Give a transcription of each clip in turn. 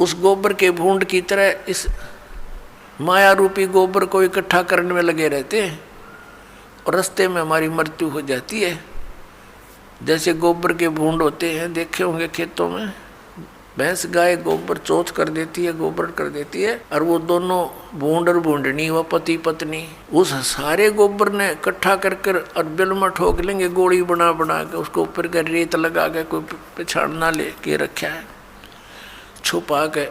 उस गोबर के भूंड की तरह इस माया रूपी गोबर को इकट्ठा करने में लगे रहते हैं और रास्ते में हमारी मृत्यु हो जाती है। जैसे गोबर के भूंड होते हैं, देखे होंगे खेतों में, भैंस गाय गोबर चौथ कर देती है, गोबर कर देती है, और वो दोनों भूंड और भूंडनी व पति पत्नी उस सारे गोबर ने इकट्ठा कर कर और बिल में ठोक लेंगे, गोली बना बना के उसको ऊपर का रेत लगा के कोई पिछाड़ ना ले के रखा है छुपा के,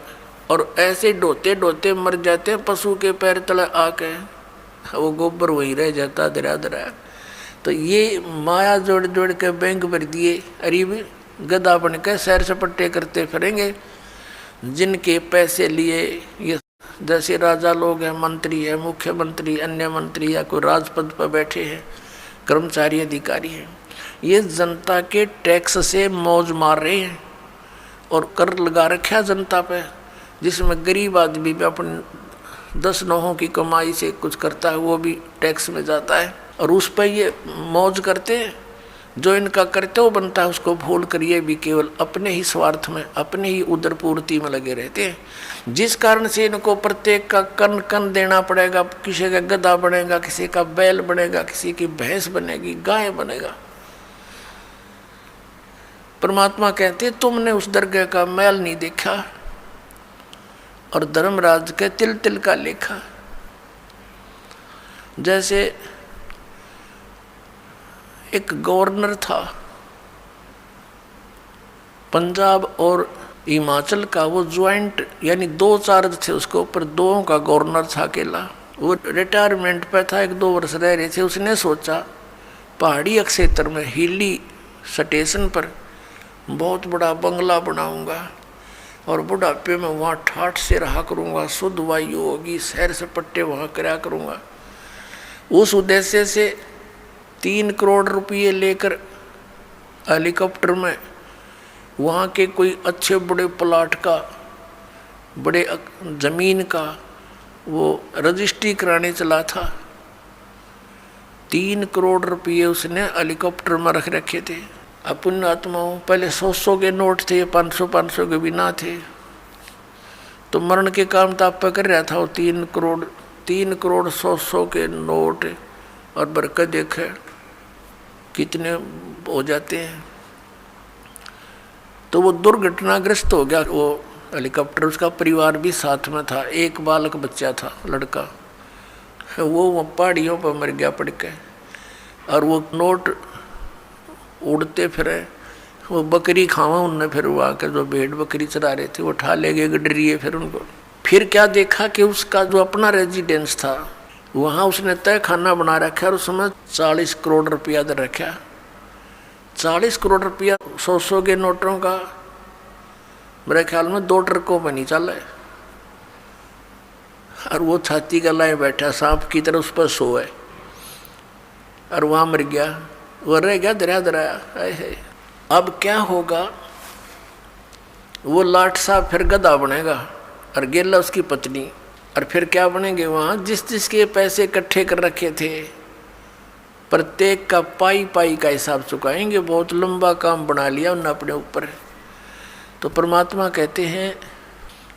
और ऐसे ढोते ढोते मर जाते हैं पशु के पैर तले आके, वो गोबर वहीं रह जाता दरा दरा। तो ये माया जोड़ जोड़ के बैंक भर दिए, अरे गधा बन के सैर सपट्टे करते फिरेंगे, जिनके पैसे लिए ये जैसे राजा लोग हैं, मंत्री है, मुख्यमंत्री, अन्य मंत्री या कोई राजपद पर बैठे हैं, कर्मचारी अधिकारी हैं, ये जनता के टैक्स से मौज मार रहे हैं और कर लगा रखा जनता पे, जिसमें गरीब आदमी भी अपने 10 नौहों की कमाई से कुछ करता है, वो भी टैक्स में जाता है और उस पर ये मौज करते हैं। जो इनका कर्तव्य बनता है उसको भूल कर ये भी केवल अपने ही स्वार्थ में, अपने ही उदर पूर्ति में लगे रहते हैं, जिस कारण से इनको प्रत्येक का कन कन देना पड़ेगा। किसी का गधा बनेगा, किसी का बैल बनेगा, किसी की भैंस बनेगी, गाय बनेगा। परमात्मा कहते तुमने उस दरगाह का मैल नहीं देखा और धर्मराज के तिल तिल का लेखा। जैसे एक गवर्नर था पंजाब और हिमाचल का, वो ज्वाइंट यानी 2 चार्ज थे उसके ऊपर, 2 का गवर्नर था अकेला। वो रिटायरमेंट पे था, 1-2 वर्ष रह रहे थे। उसने सोचा पहाड़ी क्षेत्र में हिली स्टेशन पर बहुत बड़ा बंगला बनाऊंगा और बुढ़ापे में वहाँ ठाठ से रहा करूँगा, शुद्ध वायु होगी, सैर सपट्टे वहाँ करा करूँगा। उस उद्देश्य से 3 करोड़ रुपये लेकर हेलीकॉप्टर में वहाँ के कोई अच्छे बड़े प्लाट का, बड़े ज़मीन का वो रजिस्ट्री कराने चला था। 3 करोड़ रुपये उसने हेलीकॉप्टर में रख रखे थे। अपन आत्माओं पहले 100 के नोट थे, 500 के भी ना थे, तो मरण के काम तो आप कर रहा था। वो 3 करोड़ 100 के नोट और बरकत देखे कितने हो जाते हैं। तो वो दुर्घटनाग्रस्त हो गया वो हेलीकॉप्टर, उसका परिवार भी साथ में था, एक बालक बच्चा था लड़का, वो पहाड़ियों पर मर गया पड़ के। और वो नोट उड़ते फिरे, वो बकरी खावा उनने, फिर वो आकर जो भेड़ बकरी चरा रहे थे वो उठा ले गए गडरिए। फिर उनको फिर क्या देखा कि उसका जो अपना रेजिडेंस था वहाँ उसने तय खाना बना रखा और उसमें 40 करोड़ रुपया दे रखा। 40 करोड़ रुपया 100 के नोटों का मेरे ख्याल में 2 ट्रकों पर नहीं चला है। और वो छाती का लाए बैठा सांप की तरह उस पर सोए और वहाँ मर गया, वो रह गया दरिया दराया। अब क्या होगा, वो लाट साहब फिर गधा बनेगा और गेला उसकी पत्नी, और फिर क्या बनेंगे वहाँ जिस जिसके पैसे इकट्ठे कर रखे थे प्रत्येक का पाई पाई का हिसाब चुकाएंगे। बहुत लंबा काम बना लिया उन्होंने अपने ऊपर। तो परमात्मा कहते हैं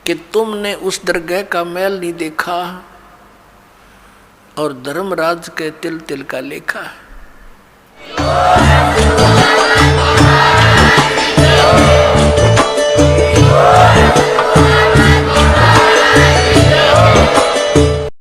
कि तुमने उस दरगाह का मैल नहीं देखा और धर्मराज के तिल तिल का लेखा।